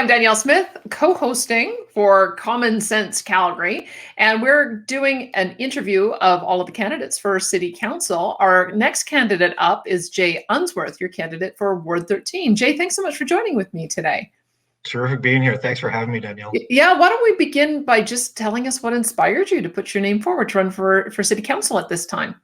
I'm Danielle Smith, co-hosting for Common Sense Calgary, and we're doing an interview of all of the candidates for City Council. Our next candidate up is Jay Unsworth, your candidate for Ward 13. Jay, thanks so much for joining with me today. Terrific being here. Thanks for having me, Danielle. Yeah, why don't we begin by just telling us what inspired you to put your name forward to run for City Council at this time?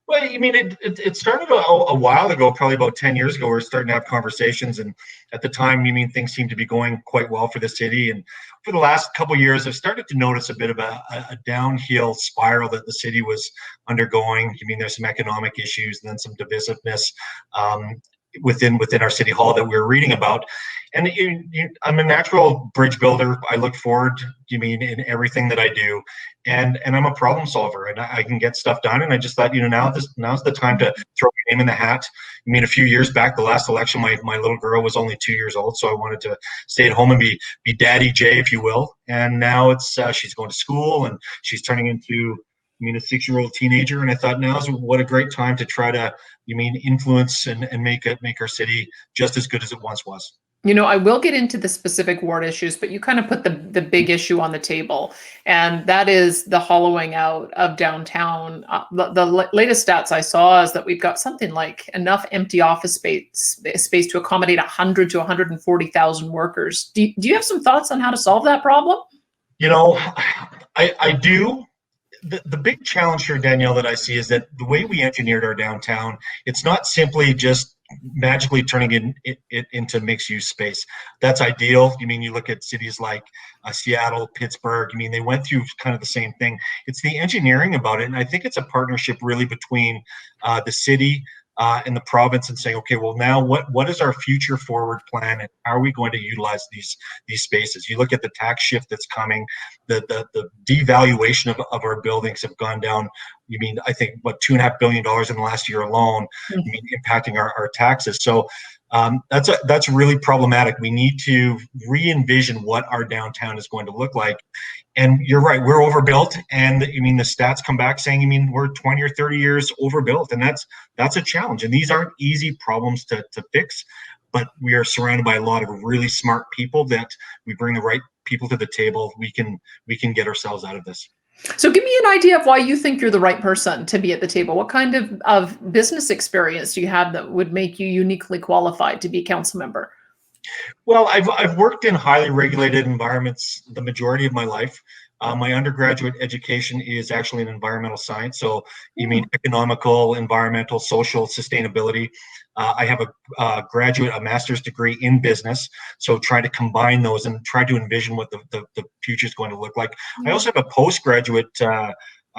Well, I mean, it started a while ago, probably about 10 years ago. We're starting to have conversations, and at the time, things seemed to be going quite well for the city. And for the last couple of years, I've started to notice a bit of a downhill spiral that the city was undergoing. There's some economic issues and then some divisiveness within our city hall that we were reading about. And I'm a natural bridge builder. I look forward, in everything that I do, and I'm a problem solver, and I can get stuff done. And I just thought, now's the time to throw my name in the hat. A few years back, the last election, my little girl was only 2 years old, so I wanted to stay at home and be Daddy Jay, if you will. And now it's she's going to school and she's turning into a 6-year-old teenager, and I thought what a great time to try to influence and make our city just as good as it once was. I will get into the specific ward issues, but you kind of put the big issue on the table, and that is the hollowing out of downtown. The latest stats I saw is that we've got something like enough empty office space to accommodate 100 to 140,000 workers. Do you have some thoughts on how to solve that problem? I do. The big challenge here, Danielle, that I see is that the way we engineered our downtown, it's not simply just magically turning it into mixed-use space. That's ideal. You look at cities like Seattle, Pittsburgh. They went through kind of the same thing. It's the engineering about it, and I think it's a partnership really between the city and the province, and saying, okay, well, now what is our future forward plan, and how are we going to utilize these spaces? You look at the tax shift that's coming, the devaluation of our buildings have gone down. I think $2.5 billion in the last year alone, impacting our taxes. So that's really problematic. We need to re-envision what our downtown is going to look like. And you're right, we're overbuilt, and the stats come back saying we're 20 or 30 years overbuilt, and that's a challenge. And these aren't easy problems to fix, but we are surrounded by a lot of really smart people that we bring the right people to the table. We can get ourselves out of this. So give me an idea of why you think you're the right person to be at the table. What kind of business experience do you have that would make you uniquely qualified to be a council member? Well, I've worked in highly regulated environments the majority of my life. My undergraduate education is actually in environmental science. So economical, environmental, social sustainability. I have a master's degree in business. So try to combine those and try to envision what the future is going to look like. I also have a postgraduate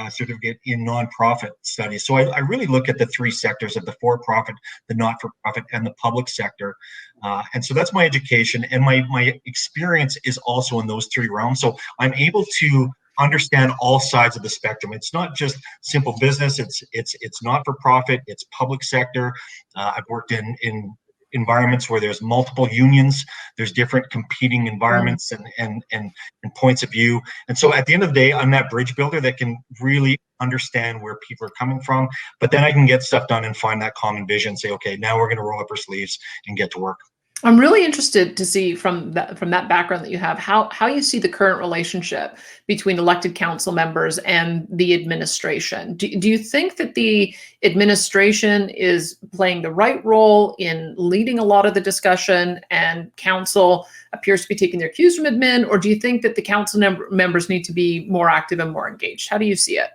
certificate in nonprofit studies. So I really look at the three sectors of the for-profit, the not-for-profit, and the public sector. And so that's my education, and my experience is also in those three realms. So I'm able to understand all sides of the spectrum. It's not just simple business. It's not-for-profit. It's public sector. I've worked in environments where there's multiple unions, there's different competing environments and points of view. And so at the end of the day, I'm that bridge builder that can really understand where people are coming from, but then I can get stuff done and find that common vision, say, okay, now we're going to roll up our sleeves and get to work. I'm really interested to see from that background that you have, how you see the current relationship between elected council members and the administration. Do you think that the administration is playing the right role in leading a lot of the discussion and council appears to be taking their cues from admin, or do you think that the council members need to be more active and more engaged? How do you see it?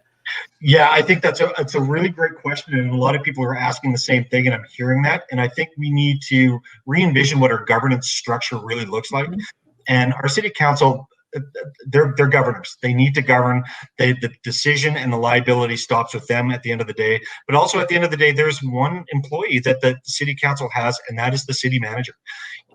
Yeah, I think that's a really great question, and a lot of people are asking the same thing, and I'm hearing that. And I think we need to re-envision what our governance structure really looks like. And our city council, they're governors. They need to govern. The decision and the liability stops with them at the end of the day. But also at the end of the day, there's one employee that the city council has, and that is the city manager.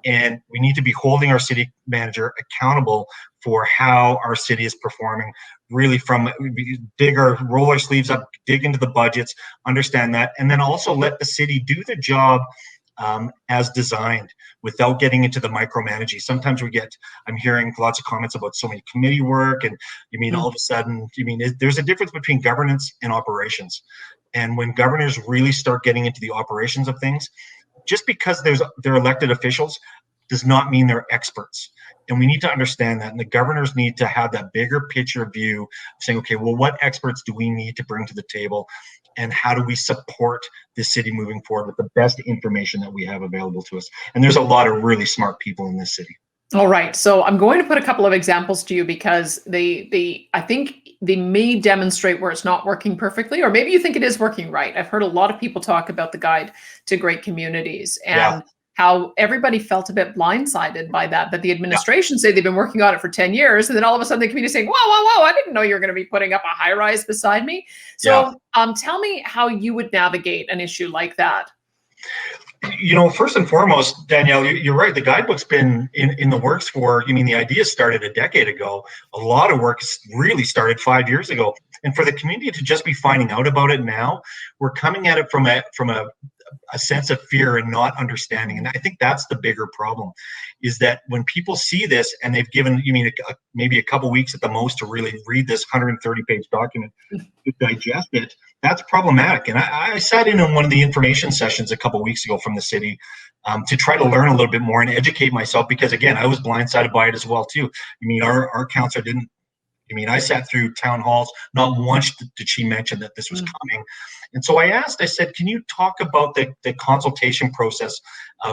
And we need to be holding our city manager accountable for how our city is performing, really roll our sleeves up, dig into the budgets, understand that, and then also let the city do the job as designed without getting into the micromanaging. Sometimes I'm hearing lots of comments about so many committee work, and all of a sudden, there's a difference between governance and operations. And when governors really start getting into the operations of things, just because they're elected officials does not mean they're experts. And we need to understand that. And the governors need to have that bigger picture view of saying, okay, well, what experts do we need to bring to the table? And how do we support the city moving forward with the best information that we have available to us? And there's a lot of really smart people in this city. All right. So I'm going to put a couple of examples to you because I think they may demonstrate where it's not working perfectly, or maybe you think it is working right. I've heard a lot of people talk about the Guide to Great Communities and how everybody felt a bit blindsided by that the administration say they've been working on it for 10 years. And then all of a sudden the community saying, whoa, I didn't know you were going to be putting up a high rise beside me. So tell me how you would navigate an issue like that. First and foremost, Danielle, you're right. The guidebook's been in the works for, the idea started a decade ago. A lot of work really started 5 years ago. And for the community to just be finding out about it now, we're coming at it from a sense of fear and not understanding. And I think that's the bigger problem, is that when people see this and they've given, maybe a couple weeks at the most to really read this 130-page document to digest it, that's problematic. And I sat in on one of the information sessions a couple weeks ago from the city to try to learn a little bit more and educate myself, because again, I was blindsided by it as well too. Our councillor didn't. I sat through town halls. Not once did she mention that this was coming. And so I said, can you talk about the consultation process?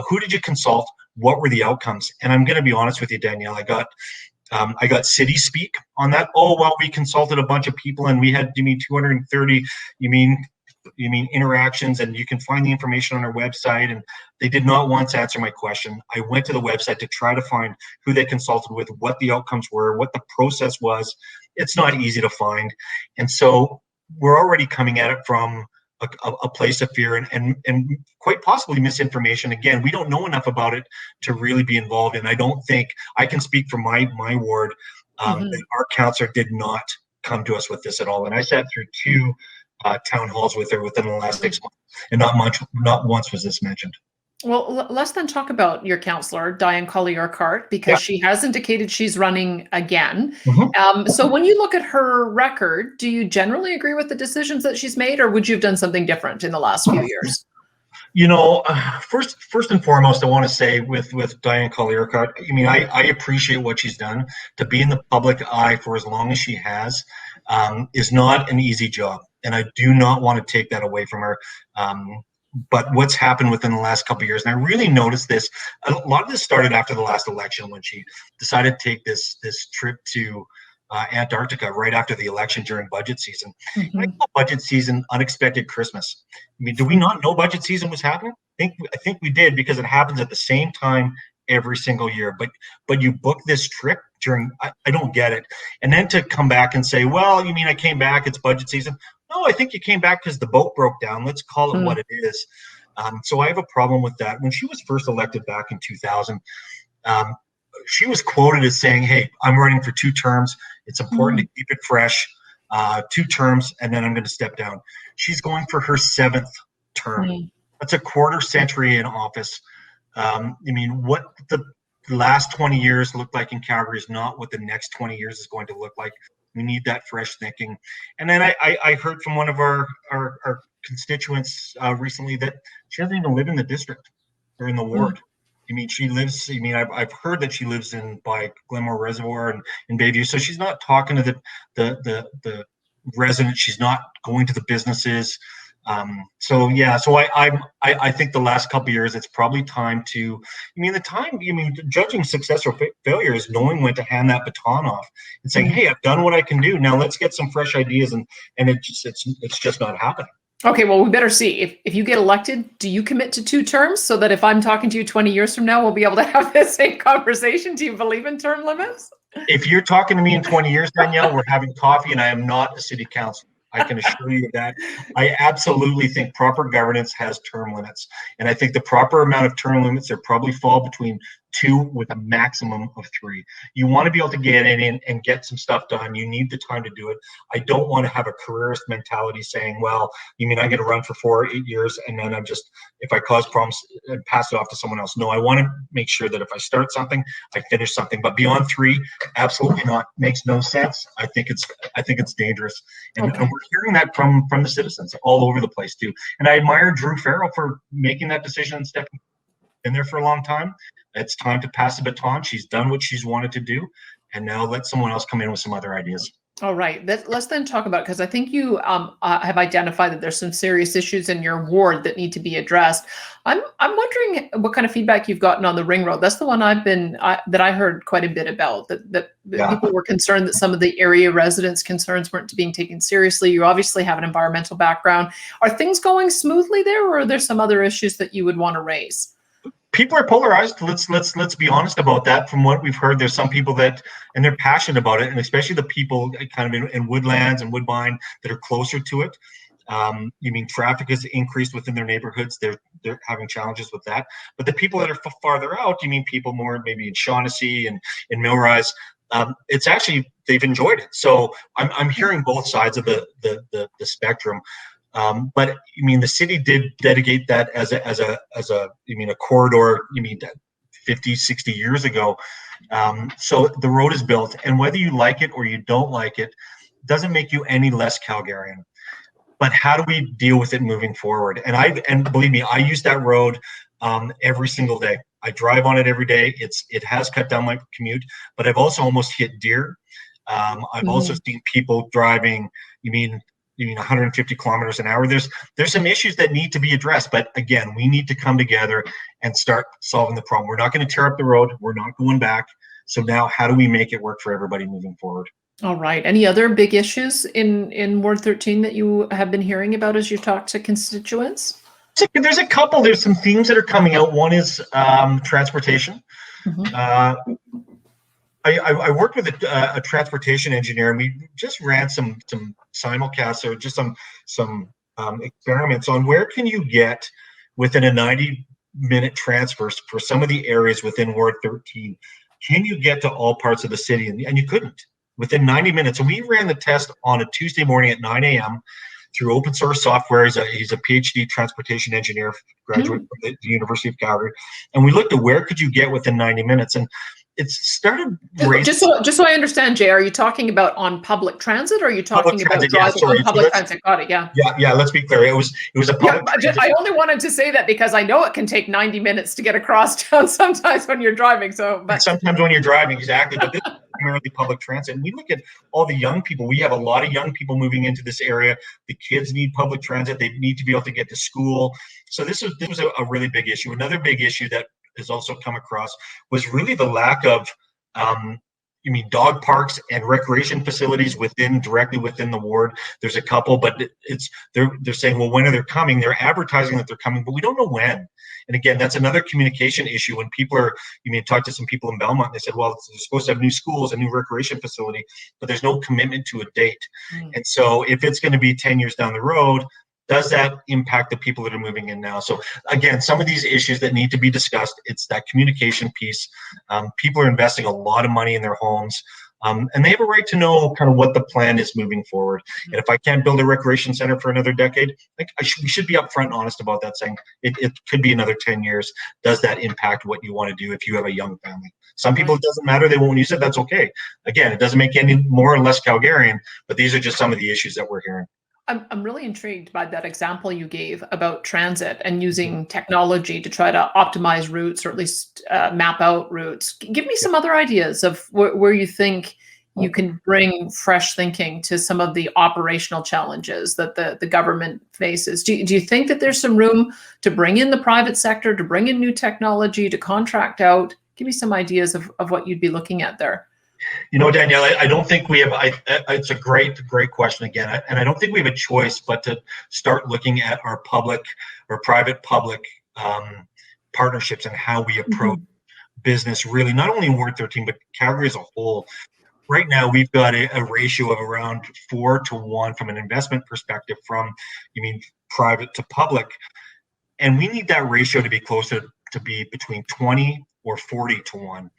Who did you consult? What were the outcomes? And I'm going to be honest with you, Danielle, I got city speak on that. Oh, well, we consulted a bunch of people and we had, 230, interactions, and you can find the information on our website. And they did not once answer my question. I went to the website to try to find who they consulted with, what the outcomes were, what the process was. It's not easy to find. And so we're already coming at it from a place of fear and quite possibly misinformation. Again, we don't know enough about it to really be involved. And I don't think I can speak for my ward. That our councillor did not come to us with this at all. And I sat through 2 town halls with her within the last 6 months, and not once was this mentioned. Well, let's then talk about your councillor, Diane Collier, because she has indicated she's running again. So when you look at her record, do you generally agree with the decisions that she's made, or would you have done something different in the last few years? First and foremost, I want to say with Diane Collier, I appreciate what she's done. To be in the public eye for as long as she has is not an easy job. And I do not want to take that away from her. But what's happened within the last couple of years, and I really noticed this, a lot of this started after the last election when she decided to take this trip to Antarctica right after the election during budget season. I call budget season unexpected Christmas. Do we not know budget season was happening? I think we did, because it happens at the same time every single year. But you book this trip during, I don't get it. And then to come back and say, well, I came back, it's budget season. No, I think you came back because the boat broke down. Let's call it what it is. So I have a problem with that. When she was first elected back in 2000, she was quoted as saying, hey, I'm running for 2 terms. It's important to keep it fresh. 2 terms, and then I'm going to step down. She's going for her 7th term. That's a quarter century in office. What the last 20 years looked like in Calgary is not what the next 20 years is going to look like. We need that fresh thinking. And then I heard from one of our constituents recently that she doesn't even live in the district or in the ward. She lives, I've heard that she lives by Glenmore Reservoir and in Bayview. So she's not talking to the residents. She's not going to the businesses. So I think the last couple of years, it's probably time to, judging success or failure is knowing when to hand that baton off and saying, hey, I've done what I can do. Now let's get some fresh ideas. And it's just not happening. Okay, well, we better see. If you get elected, do you commit to 2 terms so that if I'm talking to you 20 years from now, we'll be able to have this same conversation? Do you believe in term limits? If you're talking to me in 20 years, Danielle, we're having coffee, and I am not a city councilor. I can assure you of that. I absolutely think proper governance has term limits. And I think the proper amount of term limits, they probably fall between 2 with a maximum of 3. You want to be able to get in and get some stuff done. You need the time to do it. I don't want to have a careerist mentality saying, well, I'm going to run for 4 or 8 years and then if I cause problems, pass it off to someone else. No, I want to make sure that if I start something, I finish something. But beyond 3, absolutely not. Makes no sense. I think it's dangerous. And we're hearing that from the citizens all over the place too. And I admire Drew Farrell for making that decision and stepping in there for a long time. it's time to pass the baton. She's done what she's wanted to do, and now let someone else come in with some other ideas. All right. Let's then talk about, because I think you have identified that there's some serious issues in your ward that need to be addressed. I'm wondering what kind of feedback you've gotten on the ring road. That's the one that I heard quite a bit about. That people were concerned that some of the area residents' concerns weren't being taken seriously. You obviously have an environmental background. Are things going smoothly there, or are there some other issues that you would want to raise? People are polarized. Let's be honest about that. From what we've heard, there's some people and they're passionate about it, and especially the people kind of in Woodlands and Woodbine that are closer to it. Traffic has increased within their neighborhoods. They're having challenges with that. But the people that are farther out, people more maybe in Shaughnessy and in Millrise, it's actually, they've enjoyed it. So I'm hearing both sides of the spectrum. But the city did dedicate that as a corridor, 50, 60 years ago. So the road is built, and whether you like it or you don't like it, doesn't make you any less Calgarian. But how do we deal with it moving forward? And believe me, I use that road every single day. I drive on it every day. It has cut down my commute, but I've also almost hit deer. I've also seen people driving, 150 kilometers an hour. There's some issues that need to be addressed, but again, we need to come together and start solving the problem. We're not going to tear up the road. We're not going back. So now how do we make it work for everybody moving forward? All right. Any other big issues in Ward 13 that you have been hearing about as you talk to constituents? There's a couple. There's some themes that are coming out. One is transportation. I worked with a transportation engineer, and we just ran some simulcasts, or just some experiments on where can you get within a 90-minute transfer for some of the areas within Ward 13. Can you get to all parts of the city? And you couldn't within 90 minutes. And we ran the test on a Tuesday morning at 9 a.m. through open source software. He's a PhD transportation engineer, graduate from the University of Calgary. And we looked at where could you get within 90 minutes. And it started raising. Just so I understand, Jay, are you talking about on public transit, or are you talking about driving on public transit? Got it. Yeah. Yeah. Let's be clear. It was a public. Yeah, I only wanted to say that because I know it can take 90 minutes to get across town sometimes when you're driving. But sometimes when you're driving, exactly. But this is primarily public transit. And we look at all the young people. We have a lot of young people moving into this area. The kids need public transit. They need to be able to get to school. So this was a really big issue. Another big issue that has also come across was really the lack of dog parks and recreation facilities directly within the ward. There's a couple, but they're saying, well, when are they coming? They're advertising that they're coming, but we don't know when. And again, that's another communication issue. When people are, talk to some people in Belmont, they said, well, they're supposed to have new schools, a new recreation facility, but there's no commitment to a date. And so if it's going to be 10 years down the road, does that impact the people that are moving in now? So again, some of these issues that need to be discussed, it's that communication piece. People are investing a lot of money in their homes, and they have a right to know kind of what the plan is moving forward. And if I can't build a recreation center for another decade, we should be upfront and honest about that, saying it could be another 10 years. Does that impact what you want to do if you have a young family? Some people, it doesn't matter. They won't use it. That's okay. Again, it doesn't make you any more or less Calgarian, but these are just some of the issues that we're hearing. I'm really intrigued by that example you gave about transit and using technology to try to optimize routes, or at least map out routes. Give me some other ideas of where you think you can bring fresh thinking to some of the operational challenges that the government faces. Do you think that there's some room to bring in the private sector, to bring in new technology, to contract out? Give me some ideas of what you'd be looking at there. Danielle, I don't think we have. It's a great question again, and I don't think we have a choice but to start looking at our public or private-public partnerships and how we approach business. Really, not only in Ward 13, but Calgary as a whole. Right now, we've got a ratio of around 4-to-1 from an investment perspective, from private to public, and we need that ratio to be closer to be between 20 or 40-to-1.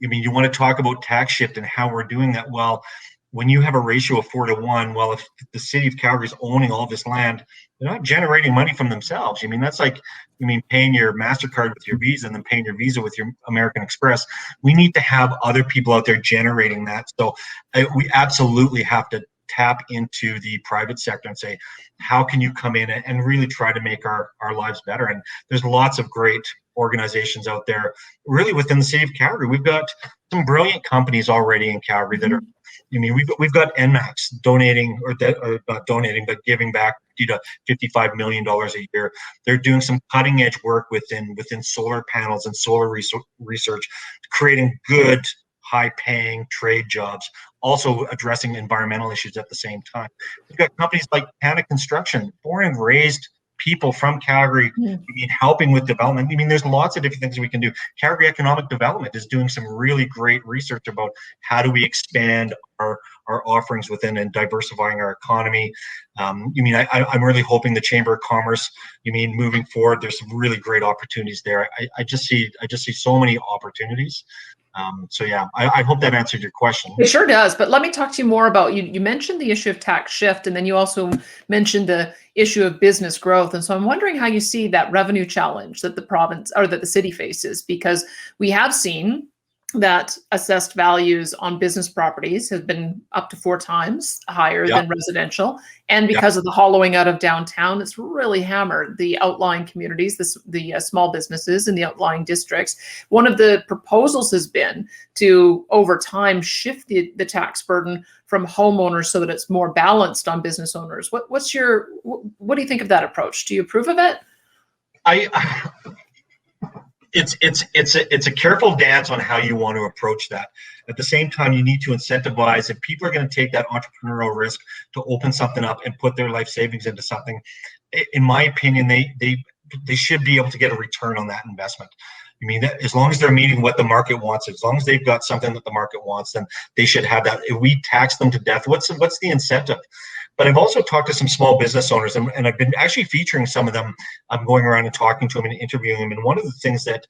You want to talk about tax shift and how we're doing that. Well, when you have a ratio of 4-to-1, well, if the city of Calgary is owning all this land, they're not generating money from themselves. That's like, paying your MasterCard with your Visa and then paying your Visa with your American Express. We need to have other people out there generating that. So we absolutely have to tap into the private sector and say, how can you come in and really try to make our lives better? And there's lots of great organizations out there, really within the city of Calgary. We've got some brilliant companies already in Calgary that are, I mean, we've got NMAX donating, or not donating, but giving back to $55 million a year. They're doing some cutting edge work within solar panels and solar research, creating good, high paying trade jobs, also addressing environmental issues at the same time. We've got companies like Canada Construction, born and raised people from Calgary, helping with development. I mean, there's lots of different things we can do. Calgary Economic Development is doing some really great research about how do we expand our offerings within and diversifying our economy. I'm really hoping the Chamber of Commerce, moving forward, there's some really great opportunities there. I just see so many opportunities. I hope that answered your question. It sure does. But let me talk to you more about, you mentioned the issue of tax shift, and then you also mentioned the issue of business growth. And so I'm wondering how you see that revenue challenge that the province or that the city faces, because we have seen that assessed values on business properties have been up to 4 times higher than residential. And because of the hollowing out of downtown, it's really hammered the outlying communities, the small businesses in the outlying districts. One of the proposals has been to, over time, shift the tax burden from homeowners so that it's more balanced on business owners. What do you think of that approach? Do you approve of it? It's a careful dance on how you want to approach that. At the same time, you need to incentivize. If people are going to take that entrepreneurial risk to open something up and put their life savings into something, in my opinion, they should be able to get a return on that investment. As long as they're meeting what the market wants, as long as they've got something that the market wants, then they should have that. If we tax them to death, what's the incentive? But I've also talked to some small business owners, and I've been actually featuring some of them. I'm going around and talking to them and interviewing them. And one of the things that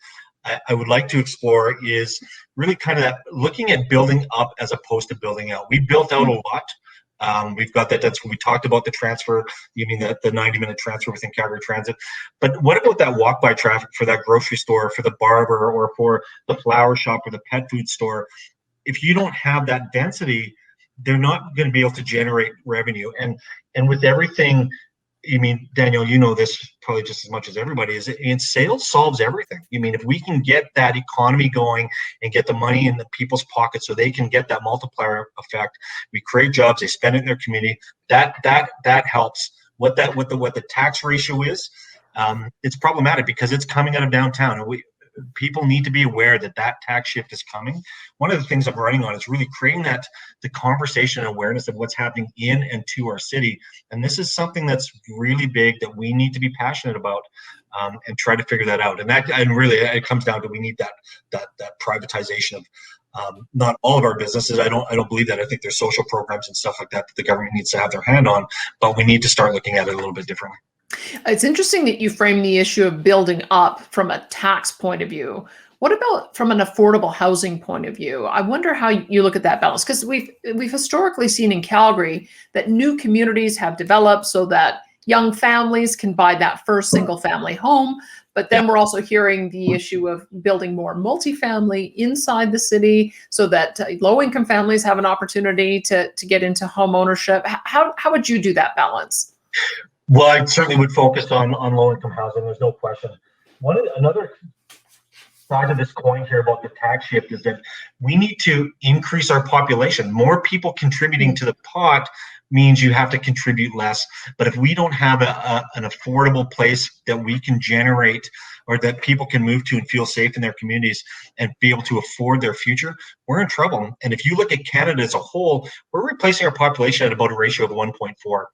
I would like to explore is really kind of that, looking at building up as opposed to building out. We built out a lot. We've got that. That's when we talked about the transfer. You mean the 90-minute transfer within Calgary Transit. But what about that walk-by traffic for that grocery store, for the barber, or for the flower shop or the pet food store? If you don't have that density, they're not going to be able to generate revenue. And with everything, Daniel, you know this probably just as much as everybody is, and sales solves everything. If we can get that economy going and get the money in the people's pockets so they can get that multiplier effect, we create jobs, they spend it in their community, that helps. What the tax ratio is, it's problematic because it's coming out of downtown, and people need to be aware that tax shift is coming. One of the things I'm running on is really creating the conversation and awareness of what's happening in and to our city. And this is something that's really big that we need to be passionate about, and try to figure that out. And really it comes down to, we need that privatization of not all of our businesses. I don't believe that. I think there's social programs and stuff like that the government needs to have their hand on, but we need to start looking at it a little bit differently. It's interesting that you frame the issue of building up from a tax point of view. What about from an affordable housing point of view? I wonder how you look at that balance, because we've historically seen in Calgary that new communities have developed so that young families can buy that first single family home. But then we're also hearing the issue of building more multifamily inside the city so that low-income families have an opportunity to get into home ownership. How would you do that balance? Well, I certainly would focus on low-income housing. There's no question. Another side of this coin here about the tax shift is that we need to increase our population. More people contributing to the pot means you have to contribute less. But if we don't have an affordable place that we can generate, or that people can move to and feel safe in their communities and be able to afford their future, we're in trouble. And if you look at Canada as a whole, we're replacing our population at about a ratio of 1.4.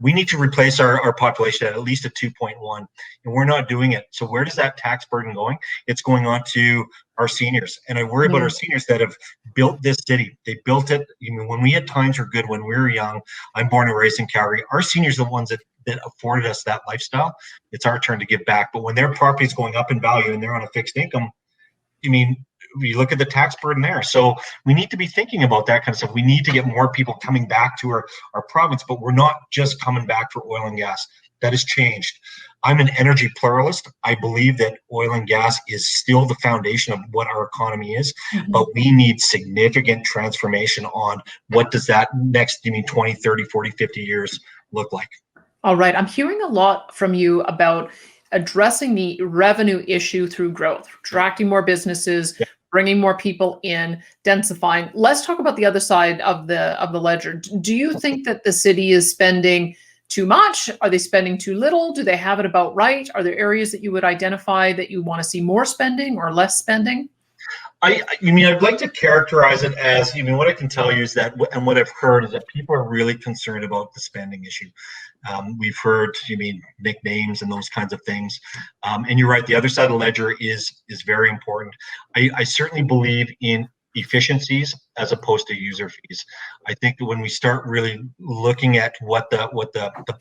We need to replace our population at least a 2.1, and we're not doing it. So where does that tax burden going? It's going on to our seniors. And I worry about our seniors that have built this city. They built it. When we had times were good, when we were young, I'm born and raised in Calgary. Our seniors are the ones that afforded us that lifestyle. It's our turn to give back. But when their property is going up in value and they're on a fixed income, we look at the tax burden there. So we need to be thinking about that kind of stuff. We need to get more people coming back to our province, but we're not just coming back for oil and gas. that has changed. I'm an energy pluralist. I believe that oil and gas is still the foundation of what our economy is, but we need significant transformation on what does that next, 20, 30, 40, 50 years look like. All right. I'm hearing a lot from you about addressing the revenue issue through growth, attracting more businesses, bringing more people in, densifying. Let's talk about the other side of the ledger. Do you think that the city is spending too much? Are they spending too little? Do they have it about right? Are there areas that you would identify that you want to see more spending or less spending? I'd like to characterize it as, what I can tell you is that, and what I've heard is that people are really concerned about the spending issue. We've heard, nicknames and those kinds of things. And you're right, the other side of the ledger is very important. I certainly believe in efficiencies as opposed to user fees. I think that when we start really looking at what the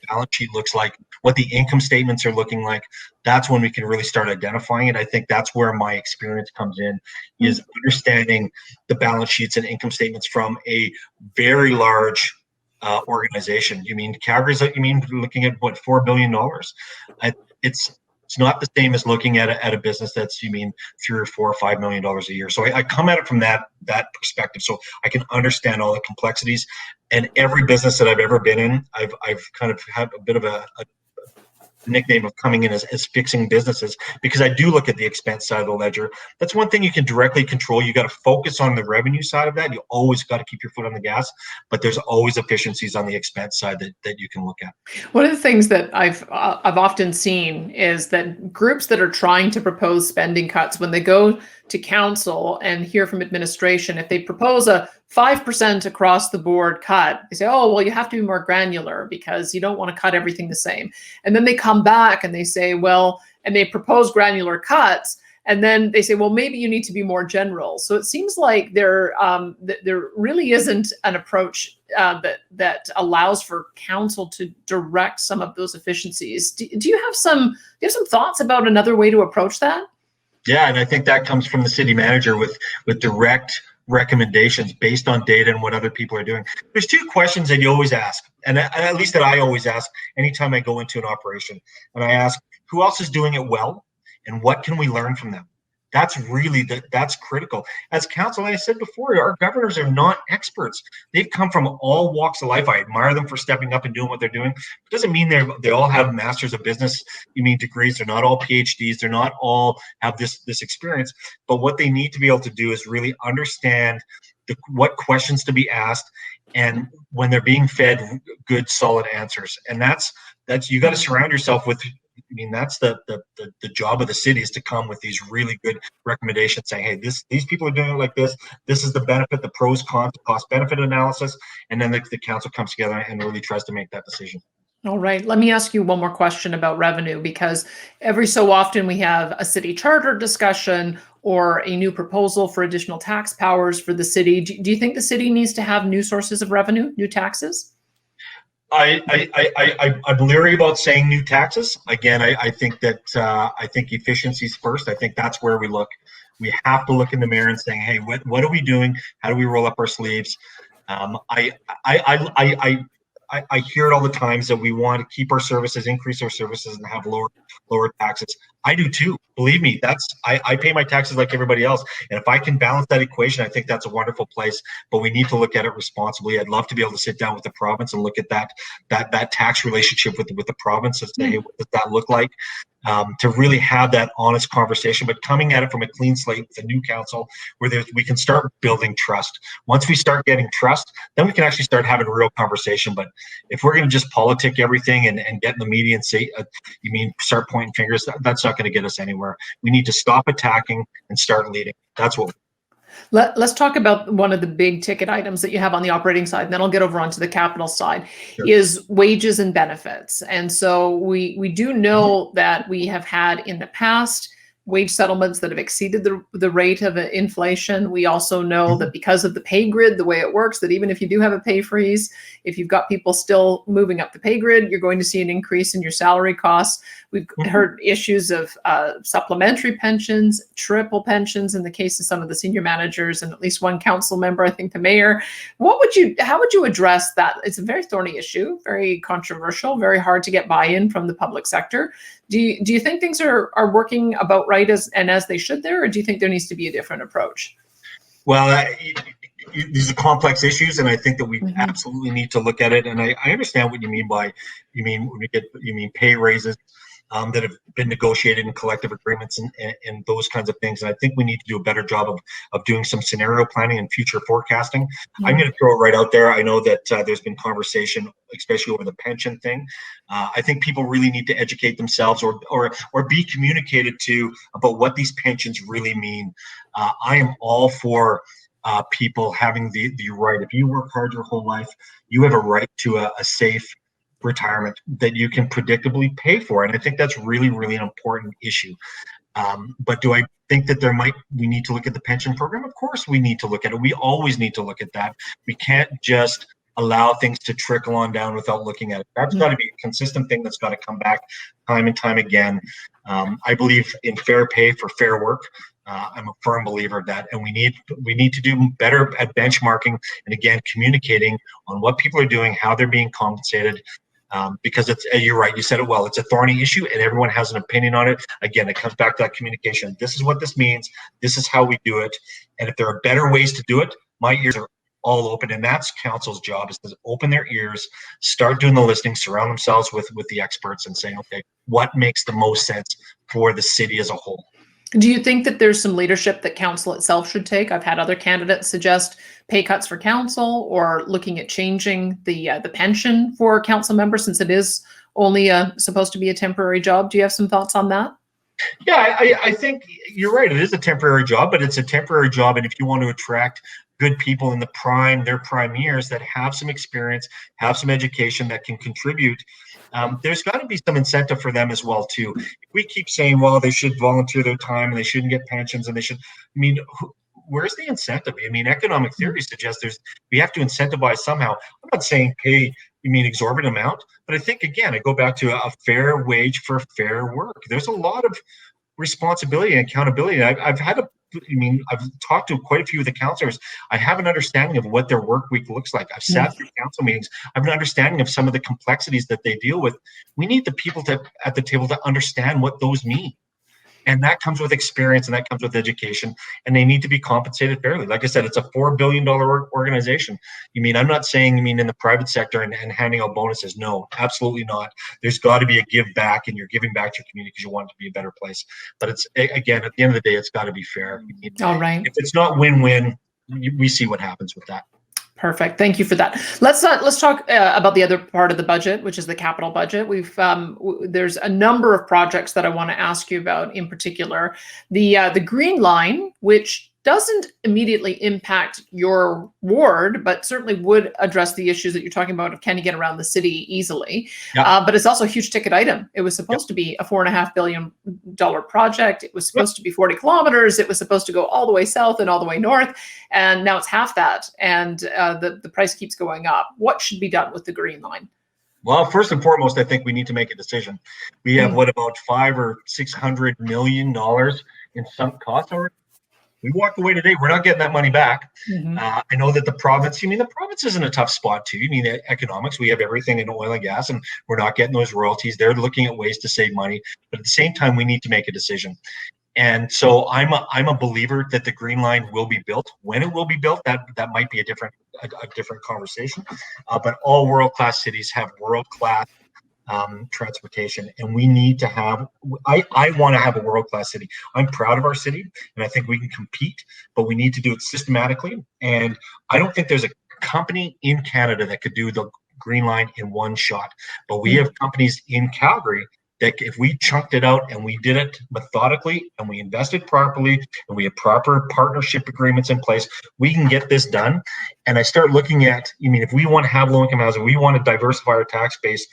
balance sheet looks like, what the income statements are looking like, that's when we can really start identifying it. I think that's where my experience comes in, is understanding the balance sheets and income statements from a very large organization. Calgary's looking at what, $4 billion? It's not the same as looking at a business that's $3 or $4 or $5 million a year. So I come at it from that perspective, so I can understand all the complexities. And every business that I've ever been in, I've kind of had a bit of a nickname of coming in as fixing businesses, because I do look at the expense side of the ledger. That's one thing you can directly control. You got to focus on the revenue side of that. You always got to keep your foot on the gas, but there's always efficiencies on the expense side that you can look at. One of the things that I've often seen is that groups that are trying to propose spending cuts, when they go to council and hear from administration, if they propose a 5% across the board cut, they say, oh, well, you have to be more granular because you don't want to cut everything the same. And then they come back and they say, well, and they propose granular cuts. And then they say, well, maybe you need to be more general. So it seems like there really isn't an approach that allows for council to direct some of those efficiencies. Do you have some thoughts about another way to approach that? Yeah, and I think that comes from the city manager with direct recommendations based on data and what other people are doing. There's two questions that you always ask, and at least that I always ask anytime I go into an operation. And I ask, who else is doing it well, and what can we learn from them? That's really that's critical. As council, like I said before, our governors are not experts. They've come from all walks of life. I admire them for stepping up and doing what they're doing. It doesn't mean they all have masters of business degrees. They're not all PhDs. They're not all have this experience. But what they need to be able to do is really understand what questions to be asked, and when they're being fed good, solid answers. And that's you got to surround yourself with. That's the job of the city, is to come with these really good recommendations saying, hey, these people are doing it like this. This is the benefit, the pros, cons, cost benefit analysis. And then the council comes together and really tries to make that decision. All right. Let me ask you one more question about revenue, because every so often we have a city charter discussion or a new proposal for additional tax powers for the city. Do you think the city needs to have new sources of revenue, new taxes? I'm leery about saying new taxes. Again, I think that I think efficiencies first. I think that's where we look. We have to look in the mirror and saying, hey, what are we doing? How do we roll up our sleeves? I hear it all the times that we want to keep our services, increase our services, and have lower taxes. I do too. Believe me, I pay my taxes like everybody else. And if I can balance that equation, I think that's a wonderful place. But we need to look at it responsibly. I'd love to be able to sit down with the province and look at that tax relationship with the province and say, hey, what does that look like? To really have that honest conversation, but coming at it from a clean slate with a new council where we can start building trust. Once we start getting trust, then we can actually start having a real conversation. But if we're going to just politic everything and get in the media and say, start pointing fingers, that's not going to get us anywhere. We need to stop attacking and start leading. That's what. Let's talk about one of the big ticket items that you have on the operating side, and then I'll get over onto the capital side, sure, is wages and benefits. And so we do know that we have had in the past wage settlements that have exceeded the rate of inflation. We also know that because of the pay grid, the way it works, that even if you do have a pay freeze, if you've got people still moving up the pay grid, you're going to see an increase in your salary costs. We've heard issues of supplementary pensions, triple pensions in the case of some of the senior managers and at least one council member, I think the mayor. How would you address that? It's a very thorny issue, very controversial, very hard to get buy-in from the public sector. Do you think things are working about right as they should there, or do you think there needs to be a different approach? Well, these are complex issues, and I think that we absolutely need to look at it. And I understand what you mean by you mean pay raises that have been negotiated in collective agreements and those kinds of things. And I think we need to do a better job of doing some scenario planning and future forecasting. I'm going to throw it right out there. I know that there's been conversation, especially over the pension thing. I think people really need to educate themselves or be communicated to about what these pensions really mean. I am all for people having the right. If you work hard your whole life, you have a right to a safe retirement that you can predictably pay for. And I think that's really, really an important issue. But do I think that we need to look at the pension program? Of course we need to look at it. We always need to look at that. We can't just allow things to trickle on down without looking at it. That's got to be a consistent thing that's got to come back time and time again. I believe in fair pay for fair work. I'm a firm believer of that, and we need to do better at benchmarking and again communicating on what people are doing, how they're being compensated. Because you're right, you said it well, it's a thorny issue and everyone has an opinion on it. Again, it comes back to that communication. This is what this means. This is how we do it. And if there are better ways to do it, my ears are all open. And that's council's job, is to open their ears, start doing the listening, surround themselves with the experts and saying, okay, what makes the most sense for the city as a whole? Do you think that there's some leadership that council itself should take? I've had other candidates suggest pay cuts for council or looking at changing the pension for council members, since it is only supposed to be a temporary job. Do you have some thoughts on that? Yeah, I think you're right. It is a temporary job, but it's a temporary job. And if you want to attract good people in their prime years that have some experience, have some education that can contribute, there's got to be some incentive for them as well too. If we keep saying, well, they should volunteer their time and they shouldn't get pensions and where's the incentive? Economic theory suggests we have to incentivize somehow. I'm not saying pay exorbitant amount, but I think again, I go back to a fair wage for fair work. There's a lot of responsibility and accountability. I've talked to quite a few of the councillors. I have an understanding of what their work week looks like. I've sat through council meetings. I have an understanding of some of the complexities that they deal with. We need the people at the table to understand what those mean. And that comes with experience and that comes with education, and they need to be compensated fairly. Like I said, it's a $4 billion organization. I'm not saying in the private sector and handing out bonuses. No, absolutely not. There's got to be a give back, and you're giving back to your community because you want it to be a better place. But it's, again, at the end of the day, it's got to be fair. All right. If it's not win-win, we see what happens with that. Perfect. Thank you for that. Let's talk about the other part of the budget, which is the capital budget. There's a number of projects that I want to ask you about. In particular, the Green Line, which doesn't immediately impact your ward, but certainly would address the issues that you're talking about of can you get around the city easily. Yep. But it's also a huge ticket item. It was supposed to be a $4.5 billion project. It was supposed to be 40 kilometers. It was supposed to go all the way south and all the way north. And now it's half that. And the price keeps going up. What should be done with the Green Line? Well, first and foremost, I think we need to make a decision. We have about $500 or $600 million in sunk costs already. We walked away today. We're not getting that money back. I know that the province, the province is in a tough spot too. Economics, we have everything in oil and gas, and we're not getting those royalties. They're looking at ways to save money, but at the same time, we need to make a decision. And so I'm a believer that the Green Line will be built. When it will be built, that might be a different conversation. But all world-class cities have world-class transportation, and we need to have, I want to have a world-class city. I'm proud of our city, and I think we can compete, but we need to do it systematically. And I don't think there's a company in Canada that could do the Green Line in one shot, but we have companies in Calgary that if we chunked it out and we did it methodically and we invested properly and we have proper partnership agreements in place, we can get this done. And I start looking at, if we want to have low-income housing, we want to diversify our tax base.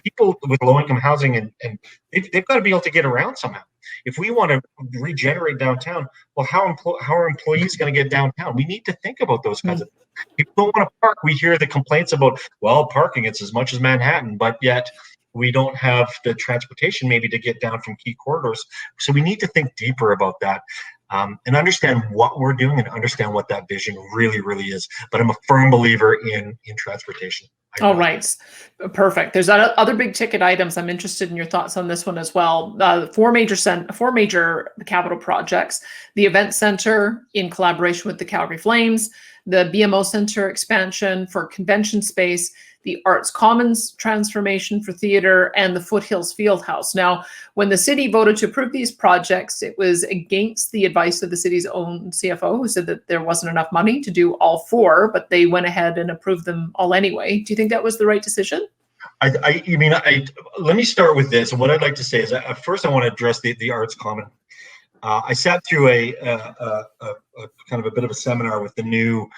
People with low-income housing, and they've got to be able to get around somehow. If we want to regenerate downtown, well, how are employees going to get downtown? We need to think about those kinds of things. People don't want to park. We hear the complaints about, well, parking, it's as much as Manhattan, but yet we don't have the transportation maybe to get down from key corridors. So we need to think deeper about that. And understand what we're doing and understand what that vision really, really is. But I'm a firm believer in transportation. All right. Perfect. There's other big ticket items. I'm interested in your thoughts on this one as well. Four major capital projects: the event center in collaboration with the Calgary Flames, the BMO Center expansion for convention space, the Arts Commons transformation for theater, and the Foothills Fieldhouse. Now, when the city voted to approve these projects, it was against the advice of the city's own CFO, who said that there wasn't enough money to do all four, but they went ahead and approved them all anyway. Do you think that was the right decision? Let me start with this. And what I'd like to say is, first, I want to address the Arts Common. I sat through a kind of a bit of a seminar with the new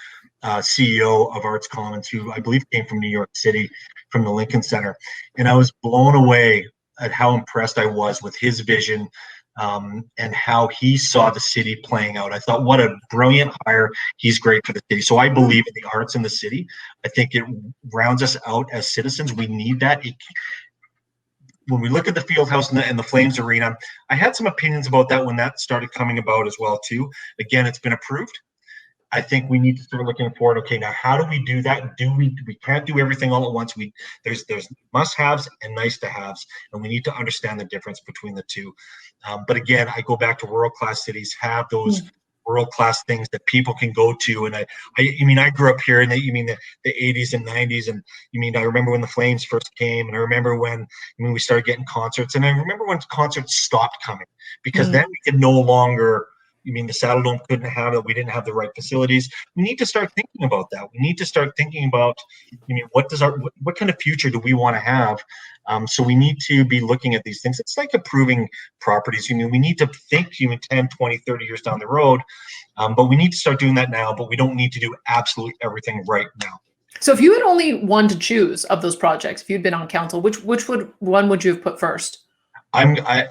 CEO of Arts Commons, who I believe came from New York City, from the Lincoln Center. And I was blown away at how impressed I was with his vision and how he saw the city playing out. I thought, what a brilliant hire. He's great for the city. So I believe in the arts in the city. I think it rounds us out as citizens. We need that. When we look at the Fieldhouse and the Flames Arena, I had some opinions about that when that started coming about as well too. Again, it's been approved. I think we need to start looking forward. Okay, now how do we do that? We can't do everything all at once. There's must-haves and nice-to-haves, and we need to understand the difference between the two. But again, I go back to world-class cities have those world-class things that people can go to. And I grew up here in the 80s and 90s, and I remember when the Flames first came, and I remember when we started getting concerts, and I remember when concerts stopped coming because then we could no longer. The Saddle Dome couldn't have it. We didn't have the right facilities. We need to start thinking about that. We need to start thinking about, what kind of future do we want to have? So we need to be looking at these things. It's like approving properties. We need to think 10, 20, 30 years down the road. But we need to start doing that now, but we don't need to do absolutely everything right now. So if you had only one to choose of those projects, if you'd been on council, which one would you have put first? I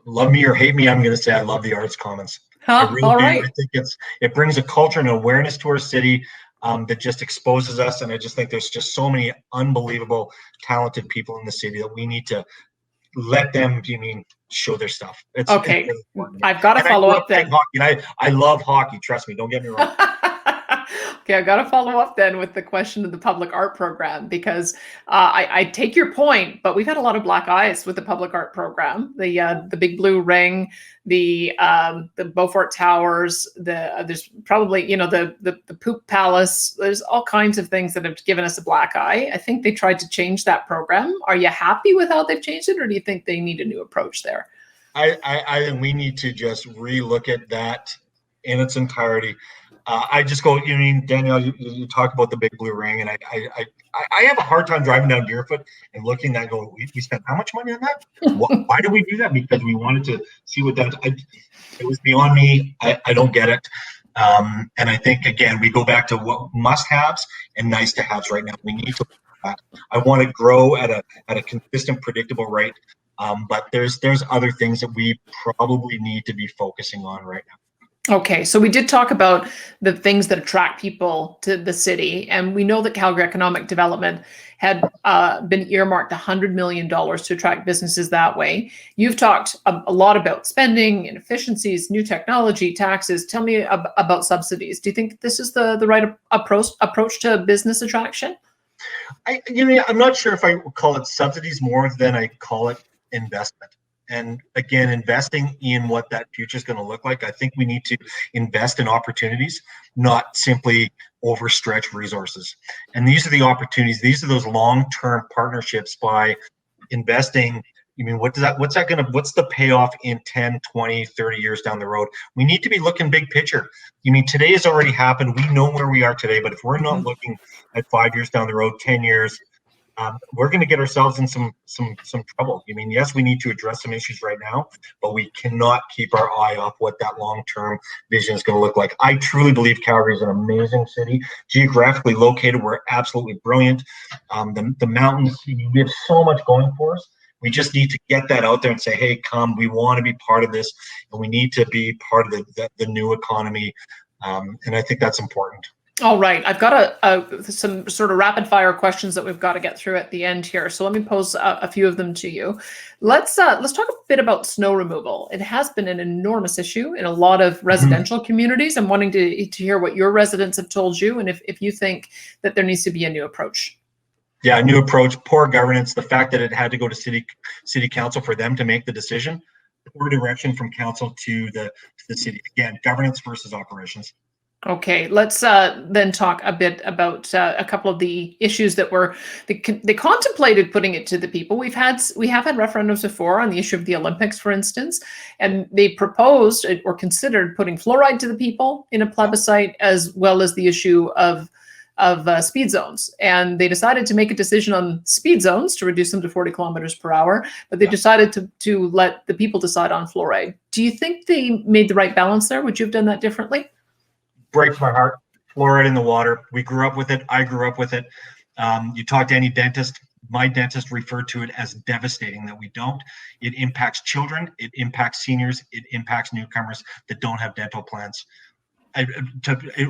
love me or hate me, I'm going to say I love the Arts Commons. I really do. Right. I think it brings a culture and awareness to our city that just exposes us, and I just think there's just so many unbelievable, talented people in the city that we need to let them. Show their stuff. It's really important. I've got to follow up then. Hockey, I love hockey. Trust me. Don't get me wrong. Okay, I've got to follow up then with the question of the public art program, because I take your point, but we've had a lot of black eyes with the public art program. The Big Blue Ring, the Beaufort Towers, there's probably the Poop Palace. There's all kinds of things that have given us a black eye. I think they tried to change that program. Are you happy with how they've changed it, or do you think they need a new approach there? I think we need to just relook at that in its entirety. I just go, Danielle, you talk about the Big Blue Ring, and I have a hard time driving down Deerfoot and looking at that, going, we spent how much money on that? Why did we do that? Because we wanted to see what that, it was beyond me. I don't get it. And I think, again, we go back to what must-haves and nice-to-haves right now. We need to, I want to grow at a consistent, predictable rate. But there's other things that we probably need to be focusing on right now. Okay, so we did talk about the things that attract people to the city, and we know that Calgary Economic Development had been earmarked $100 million to attract businesses that way. You've talked a lot about spending and efficiencies, new technology, taxes. Tell me about subsidies. Do you think this is the right approach to business attraction? I'm not sure if I call it subsidies more than I call it investment. And again, investing in what that future is going to look like. I think we need to invest in opportunities, not simply overstretch resources. And these are the opportunities. These are those long-term partnerships by investing. What's the payoff in 10, 20, 30 years down the road? We need to be looking big picture. Today has already happened. We know where we are today, but if we're not looking at 5 years down the road, 10 years, we're going to get ourselves in some trouble. I mean, yes, we need to address some issues right now, but we cannot keep our eye off what that long-term vision is going to look like. I truly believe Calgary is an amazing city, geographically located. We're absolutely brilliant. The mountains, I mean, we have so much going for us. We just need to get that out there and say, hey, come, we want to be part of this, and we need to be part of the new economy. And I think that's important. All right, I've got some sort of rapid fire questions that we've got to get through at the end here. So let me pose a few of them to you. Let's talk a bit about snow removal. It has been an enormous issue in a lot of residential communities. I'm wanting to hear what your residents have told you, and if you think that there needs to be a new approach. Yeah, a new approach, poor governance, the fact that it had to go to city council for them to make the decision, poor direction from council to the city. Again, governance versus operations. Okay, let's then talk a bit about a couple of the issues that they contemplated putting it to the people. We have had referendums before on the issue of the Olympics, for instance, and they proposed or considered putting fluoride to the people in a plebiscite, as well as the issue of speed zones. And they decided to make a decision on speed zones to reduce them to 40 kilometers per hour, but they decided to let the people decide on fluoride. Do you think they made the right balance there? Would you have done that differently? Breaks my heart. Fluoride in the water. We grew up with it. I grew up with it. You talk to any dentist, my dentist referred to it as devastating that we don't. It impacts children. It impacts seniors. It impacts newcomers that don't have dental plans.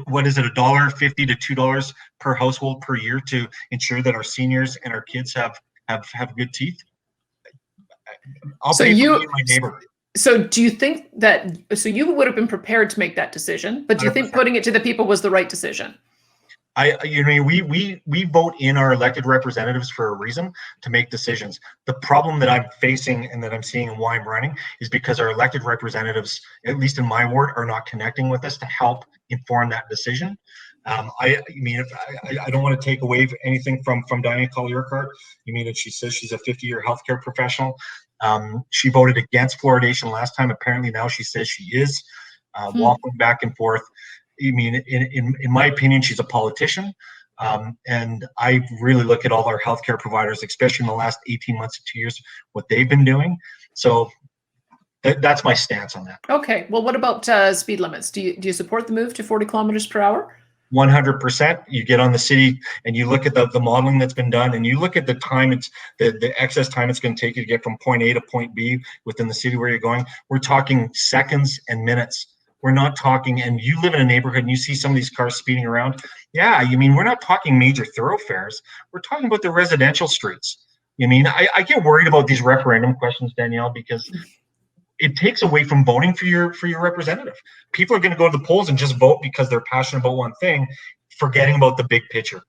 What is it, $1.50 to $2 per household per year to ensure that our seniors and our kids have good teeth? I'll pay for me and my neighbor. So do you think that, so you would have been prepared to make that decision, but do you 100%. Think putting it to the people was the right decision? We vote in our elected representatives for a reason, to make decisions. The problem that I'm facing and that I'm seeing and why I'm running is because our elected representatives, at least in my ward, are not connecting with us to help inform that decision. I don't want to take away anything from Diane Collier. She says she's a 50-year healthcare professional. She voted against fluoridation last time. Apparently now she says she is, walking back and forth. In my opinion, she's a politician. And I really look at all our healthcare providers, especially in the last 18 months to 2 years, what they've been doing. So that's my stance on that. Okay. Well, what about speed limits? Do you support the move to 40 kilometers per hour? 100%. You get on the city and you look at the modeling that's been done, and you look at the time, it's the excess time it's going to take you to get from point A to point B within the city where you're going. We're talking seconds and minutes. We're not talking, and you live in a neighborhood and you see some of these cars speeding around. Yeah, we're not talking major thoroughfares. We're talking about the residential streets. I get worried about these referendum questions, Danielle, because it takes away from voting for your representative. People are going to go to the polls and just vote because they're passionate about one thing, forgetting about the big picture.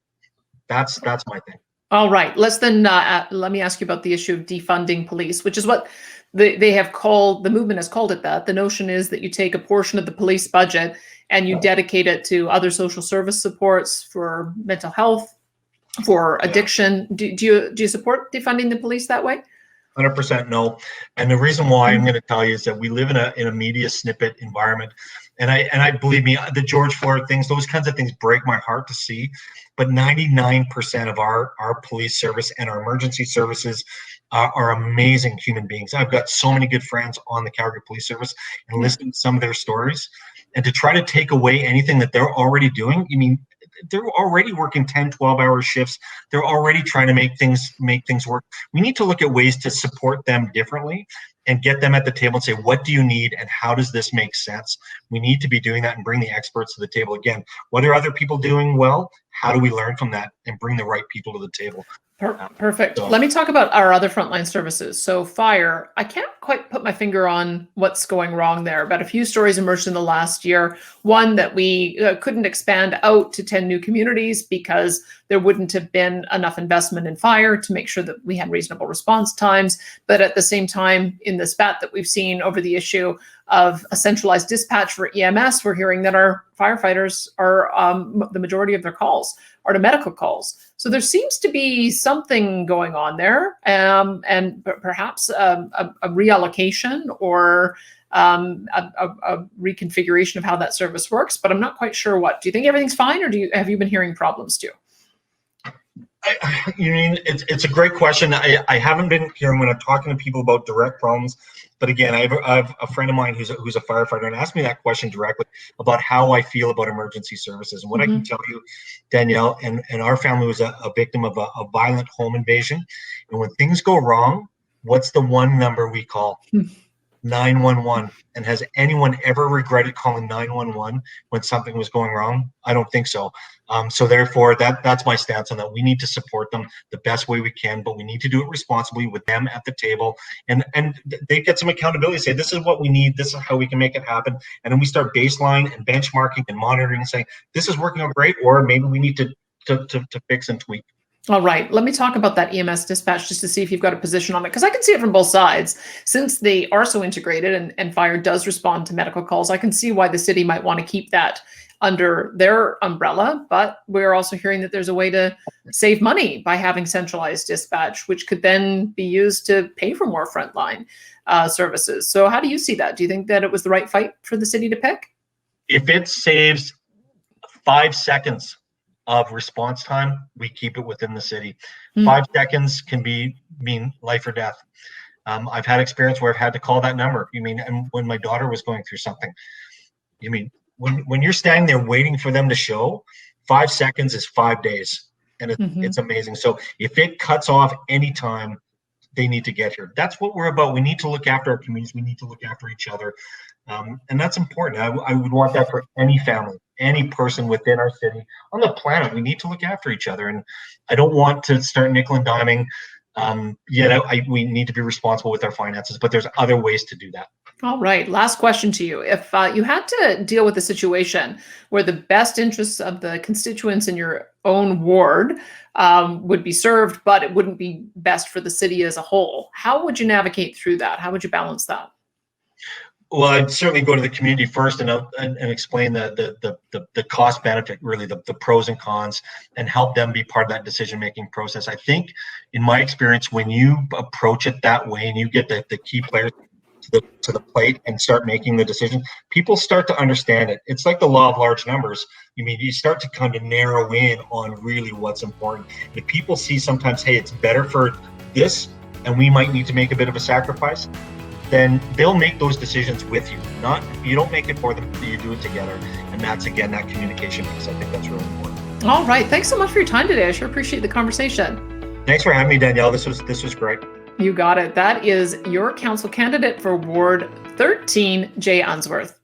That's my thing. All right. Let's then let me ask you about the issue of defunding police, which is what they have called, the movement has called it that. The notion is that you take a portion of the police budget and you dedicate it to other social service supports for mental health, for addiction. Do you support defunding the police that way? 100% no. And the reason why I'm going to tell you is that we live in a media snippet environment. And I believe me, the George Floyd things, those kinds of things break my heart to see. But 99% of our police service and our emergency services are amazing human beings. I've got so many good friends on the Calgary Police Service, and listening to some of their stories, and to try to take away anything that they're already doing. They're already working 10, 12-hour shifts. They're already trying to make things work. We need to look at ways to support them differently and get them at the table and say, what do you need and how does this make sense? We need to be doing that and bring the experts to the table. Again, what are other people doing well? How do we learn from that and bring the right people to the table? Perfect. Let me talk about our other frontline services. So fire, I can't quite put my finger on what's going wrong there, but a few stories emerged in the last year. One, that we couldn't expand out to 10 new communities because there wouldn't have been enough investment in fire to make sure that we had reasonable response times. But at the same time, in the spat that we've seen over the issue of a centralized dispatch for EMS, we're hearing that our firefighters are, the majority of their calls are to medical calls. So there seems to be something going on there, and perhaps a reallocation or a reconfiguration of how that service works, but I'm not quite sure what. Do you think everything's fine, or have you been hearing problems too? You mean it's a great question. I haven't been hearing when I'm talking to people about direct problems, but again, I have a friend of mine who's a firefighter and asked me that question directly about how I feel about emergency services. And what I can tell you, Danielle, and our family was a victim of a violent home invasion. And when things go wrong, what's the one number we call? 911. And has anyone ever regretted calling 911 when something was going wrong? I don't think so. So therefore, that's my stance on that. We need to support them the best way we can, but we need to do it responsibly with them at the table, and they get some accountability. Say, this is what we need. This is how we can make it happen. And then we start baseline and benchmarking and monitoring and saying, this is working out great, or maybe we need to fix and tweak. All right, let me talk about that EMS dispatch just to see if you've got a position on it, because I can see it from both sides. Since they are so integrated and fire does respond to medical calls, I can see why the city might want to keep that under their umbrella, but we're also hearing that there's a way to save money by having centralized dispatch, which could then be used to pay for more frontline services. So how do you see that? Do you think that it was the right fight for the city to pick? If it saves 5 seconds of response time, we keep it within the city. 5 seconds can mean life or death. I've had experience where I've had to call that number. And when my daughter was going through something, when you're standing there waiting for them to show, 5 seconds is 5 days, and it's amazing. So if it cuts off any time, they need to get here. That's what we're about. We need to look after our communities. We need to look after each other. And that's important. I would want that for any family, any person within our city, on the planet. We need to look after each other. And I don't want to start nickel and diming. We need to be responsible with our finances, but there's other ways to do that. All right. Last question to you. If you had to deal with a situation where the best interests of the constituents in your own ward would be served, but it wouldn't be best for the city as a whole, how would you navigate through that? How would you balance that? Well, I'd certainly go to the community first and explain the cost benefit, really the pros and cons, and help them be part of that decision-making process. I think, in my experience, when you approach it that way and you get the key players to the plate and start making the decision, people start to understand it. It's like the law of large numbers. You start to kind of narrow in on really what's important. If people see sometimes, hey, it's better for this, and we might need to make a bit of a sacrifice, then they'll make those decisions with you. You don't make it for them, you do it together. And that's, again, that communication piece. I think that's really important. All right. Thanks so much for your time today. I sure appreciate the conversation. Thanks for having me, Danielle. This was great. You got it. That is your council candidate for Ward 13, Jay Unsworth.